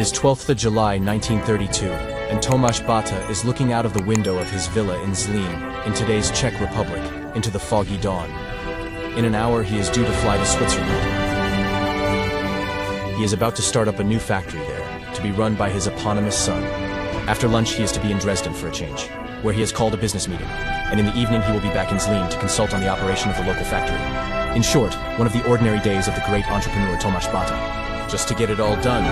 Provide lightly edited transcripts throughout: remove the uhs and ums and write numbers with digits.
is 12th of July 1932, and Tomáš Baťa is looking out of the window of his villa in Zlín, in today's Czech Republic, into the foggy dawn. In an hour he is due to fly to Switzerland. He is about to start up a new factory there, to be run by his eponymous son. After lunch he is to be in Dresden for a change, where he has called a business meeting, and in the evening he will be back in Zlín to consult on the operation of the local factory. In short, one of the ordinary days of the great entrepreneur Tomáš Baťa. Just to get it all done.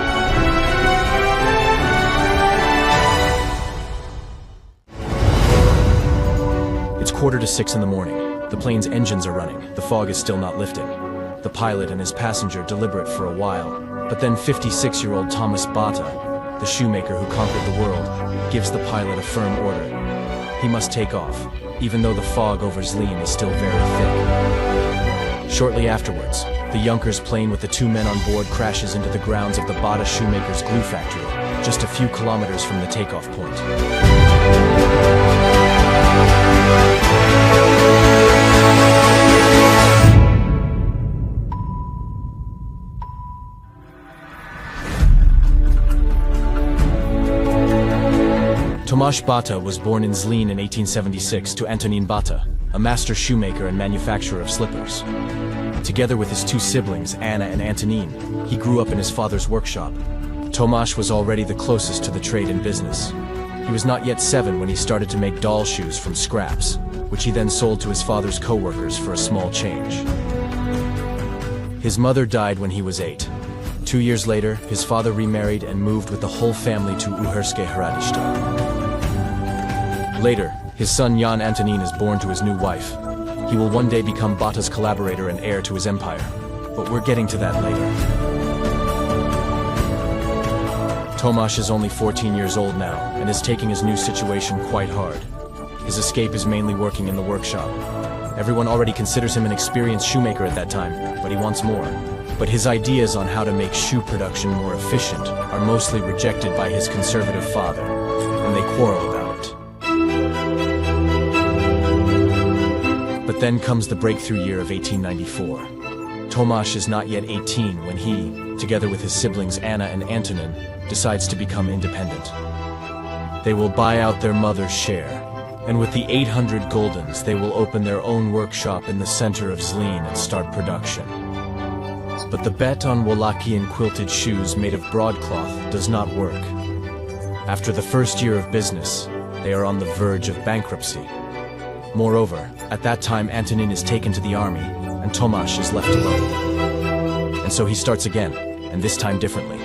It's 5:45 in the morning. The plane's engines are running. The fog is still not lifting. The pilot and his passenger deliberate for a while, but then 56-year-old Tomáš Baťa, the shoemaker who conquered the world, gives the pilot a firm order. He must take off, even though the fog over Zlín is still very thick. Shortly afterwards, the Junkers plane with the 2 men on board crashes into the grounds of the Bata shoemaker's glue factory, just a few kilometers from the takeoff point. Tomáš Baťa was born in Zlín in 1876 to Antonín Bata, a master shoemaker and manufacturer of slippers. Together with his 2 siblings, Anna and Antonín, he grew up in his father's workshop. Tomáš was already the closest to the trade and business. He was not yet 7 when he started to make doll shoes from scraps, which he then sold to his father's co-workers for a small change. His mother died when he was 8. 2 years later, his father remarried and moved with the whole family to Uherské Hradiště. Later, his son Jan Antonín is born to his new wife. He will one day become Bata's collaborator and heir to his empire, but we're getting to that later. Tomáš is only 14 years old now, and is taking his new situation quite hard. His escape is mainly working in the workshop. Everyone already considers him an experienced shoemaker at that time, but he wants more. But his ideas on how to make shoe production more efficient are mostly rejected by his conservative father, and they quarrel about it. But then comes the breakthrough year of 1894. Tomáš is not yet 18 when he, together with his siblings Anna and Antonín, decides to become independent. They will buy out their mother's share, and with the 800 guldens they will open their own workshop in the center of Zlín and start production. But the bet on Wallachian quilted shoes made of broadcloth does not work. After the first year of business, they are on the verge of bankruptcy. Moreover, at that time Antonín is taken to the army, and Tomáš is left alone. And so he starts again, and this time differently.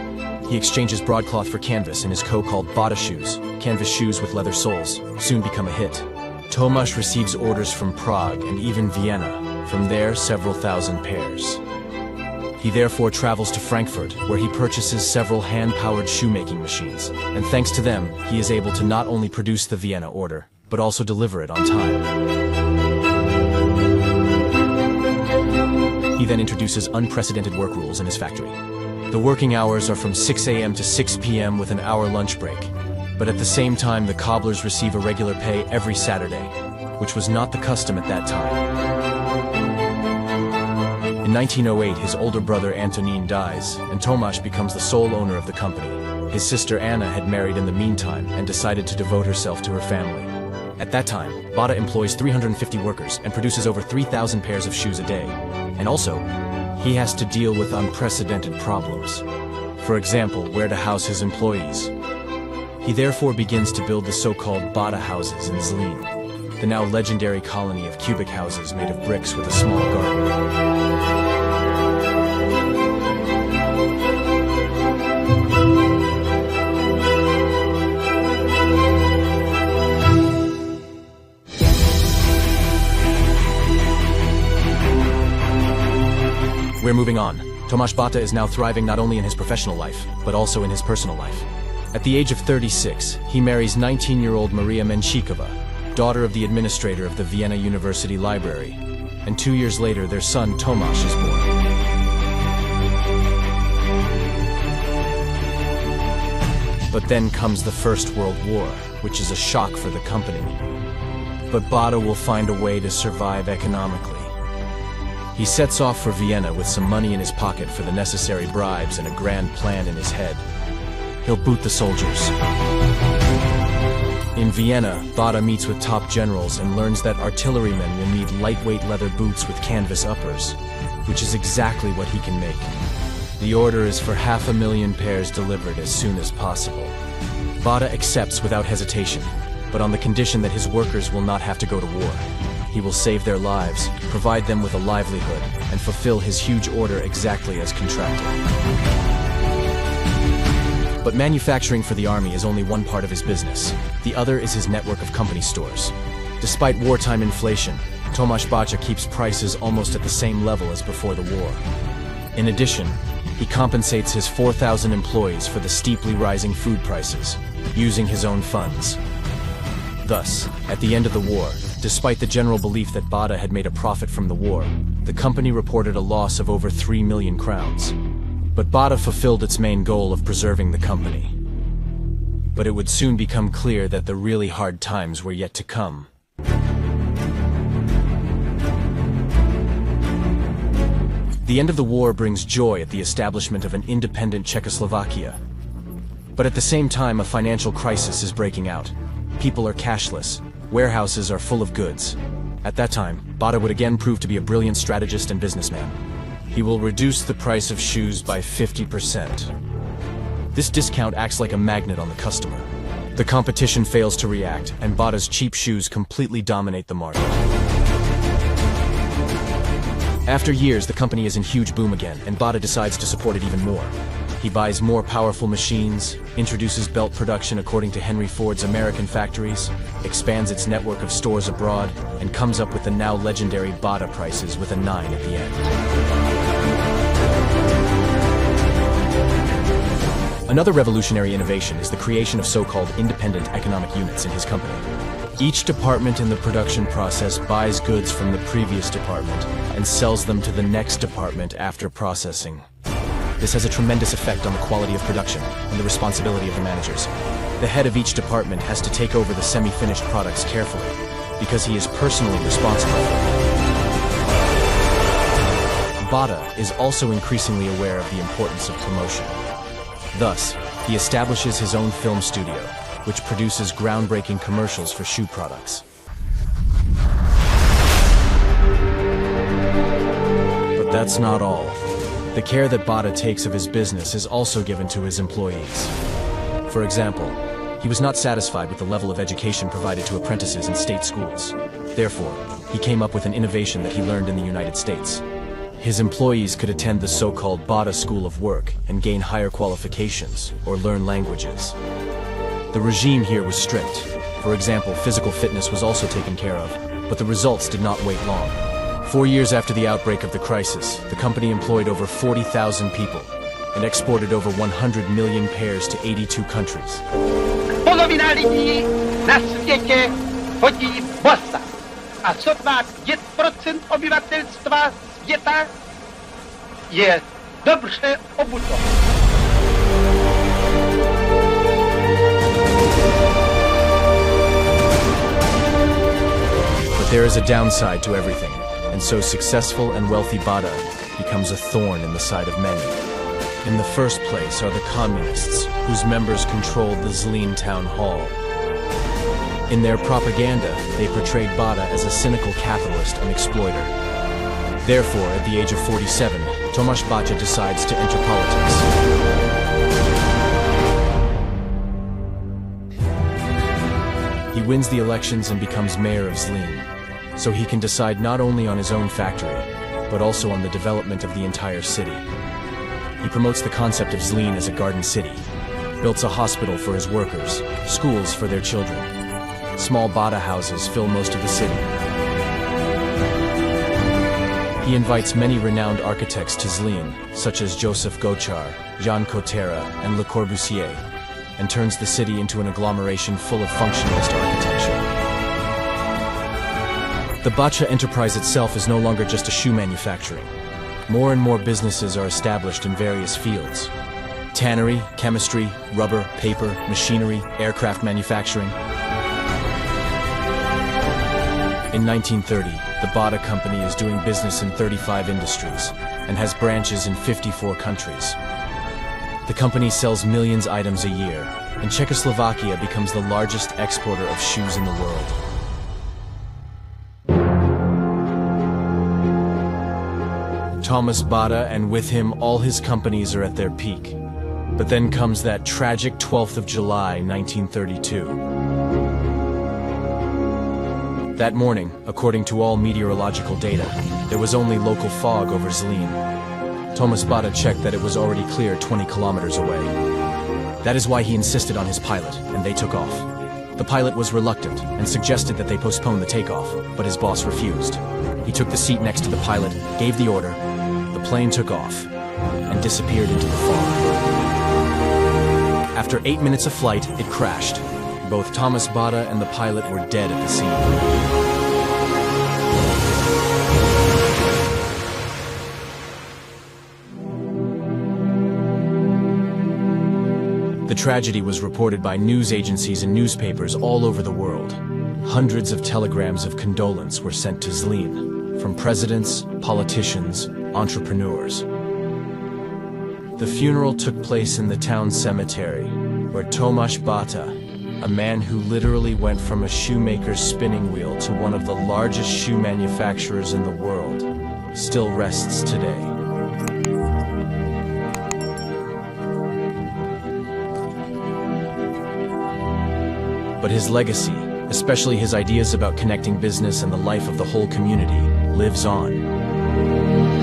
He exchanges broadcloth for canvas in his co-called Bata shoes. Canvas shoes with leather soles soon become a hit. Tomáš receives orders from Prague and even Vienna, from there several thousand pairs. He therefore travels to Frankfurt, where he purchases several hand-powered shoemaking machines, and thanks to them, he is able to not only produce the Vienna order, but also deliver it on time. He then introduces unprecedented work rules in his factory. The working hours are from 6 a.m. to 6 p.m. with an hour lunch break, but at the same time the cobblers receive a regular pay every Saturday, which was not the custom at that time. In 1908, his older brother Antonín dies, and Tomáš becomes the sole owner of the company. His sister Anna had married in the meantime and decided to devote herself to her family. At that time, Bata employs 350 workers and produces over 3,000 pairs of shoes a day. And also, he has to deal with unprecedented problems. For example, where to house his employees. He therefore begins to build the so-called Bata houses in Zlín, the now legendary colony of cubic houses made of bricks with a small garden. We're moving on. Tomáš Baťa is now thriving not only in his professional life, but also in his personal life. At the age of 36, he marries 19-year-old Maria Menšíková, daughter of the administrator of the Vienna University Library, and 2 years later their son Tomáš is born. But then comes the First World War, which is a shock for the company. But Bata will find a way to survive economically. He sets off for Vienna with some money in his pocket for the necessary bribes and a grand plan in his head. he'll boot the soldiers. In Vienna, Bata meets with top generals and learns that artillerymen will need lightweight leather boots with canvas uppers, which is exactly what he can make. The order is for 500,000 pairs delivered as soon as possible. Bata accepts without hesitation, but on the condition that his workers will not have to go to war. He will save their lives, provide them with a livelihood, and fulfill his huge order exactly as contracted. But manufacturing for the army is only one part of his business. The other is his network of company stores. Despite wartime inflation, Tomáš Baťa keeps prices almost at the same level as before the war. In addition, he compensates his 4,000 employees for the steeply rising food prices, using his own funds. Thus, at the end of the war, despite the general belief that Bata had made a profit from the war, the company reported a loss of over 3 million crowns. But Bata fulfilled its main goal of preserving the company. But it would soon become clear that the really hard times were yet to come. The end of the war brings joy at the establishment of an independent Czechoslovakia. But at the same time, a financial crisis is breaking out. People are cashless. Warehouses are full of goods. At that time, Bata would again prove to be a brilliant strategist and businessman. He will reduce the price of shoes by 50%. This discount acts like a magnet on the customer. The competition fails to react, and Bata's cheap shoes completely dominate the market. After years, the company is in huge boom again, and Bata decides to support it even more. He buys more powerful machines, introduces belt production according to Henry Ford's American factories, expands its network of stores abroad, and comes up with the now legendary Bata prices with a 9 at the end. Another revolutionary innovation is the creation of so-called independent economic units in his company. Each department in the production process buys goods from the previous department and sells them to the next department after processing. This has a tremendous effect on the quality of production and the responsibility of the managers. The head of each department has to take over the semi-finished products carefully, because he is personally responsible for them. Bata is also increasingly aware of the importance of promotion. Thus, he establishes his own film studio, which produces groundbreaking commercials for shoe products. But that's not all. The care that Bata takes of his business is also given to his employees. For example, he was not satisfied with the level of education provided to apprentices in state schools. Therefore, he came up with an innovation that he learned in the United States. His employees could attend the so-called Bata School of Work and gain higher qualifications or learn languages. The regime here was strict. For example, physical fitness was also taken care of, but the results did not wait long. 4 years after the outbreak of the crisis, the company employed over 40,000 people and exported over 100 million pairs to 82 countries. Polovina lidí na světě chodí bosa a sotva 5% obyvatelstva světa je dobře obuto. But there is a downside to everything, and so successful and wealthy Bata becomes a thorn in the side of many. In the first place are the communists, whose members controlled the Zlín town hall. In their propaganda, they portrayed Bata as a cynical capitalist and exploiter. Therefore, at the age of 47, Tomáš Baťa decides to enter politics. He wins the elections and becomes mayor of Zlín, so he can decide not only on his own factory, but also on the development of the entire city. He promotes the concept of Zlín as a garden city, builds a hospital for his workers, schools for their children. Small Bata houses fill most of the city. He invites many renowned architects to Zlín, such as Joseph Gočár, Jan Kotera, and Le Corbusier, and turns the city into an agglomeration full of functionalist architecture. The Baťa enterprise itself is no longer just a shoe manufacturing. More and more businesses are established in various fields. Tannery, chemistry, rubber, paper, machinery, aircraft manufacturing. In 1930, the Bata company is doing business in 35 industries and has branches in 54 countries. The company sells millions of items a year, and Czechoslovakia becomes the largest exporter of shoes in the world. Tomáš Baťa, and with him all his companies, are at their peak. But then comes that tragic 12th of July, 1932. That morning, according to all meteorological data, there was only local fog over Zlín. Tomáš Baťa checked that it was already clear 20 kilometers away. That is why he insisted on his pilot, and they took off. The pilot was reluctant and suggested that they postpone the takeoff, but his boss refused. He took the seat next to the pilot, gave the order, the plane took off, and disappeared into the fog. After 8 minutes of flight, it crashed. Both Tomáš Baťa and the pilot were dead at the scene. The tragedy was reported by news agencies and newspapers all over the world. Hundreds of telegrams of condolence were sent to Zlín, from presidents, politicians, entrepreneurs. The funeral took place in the town cemetery, where Tomáš Baťa, a man who literally went from a shoemaker's spinning wheel to one of the largest shoe manufacturers in the world, still rests today. But his legacy, especially his ideas about connecting business and the life of the whole community, lives on.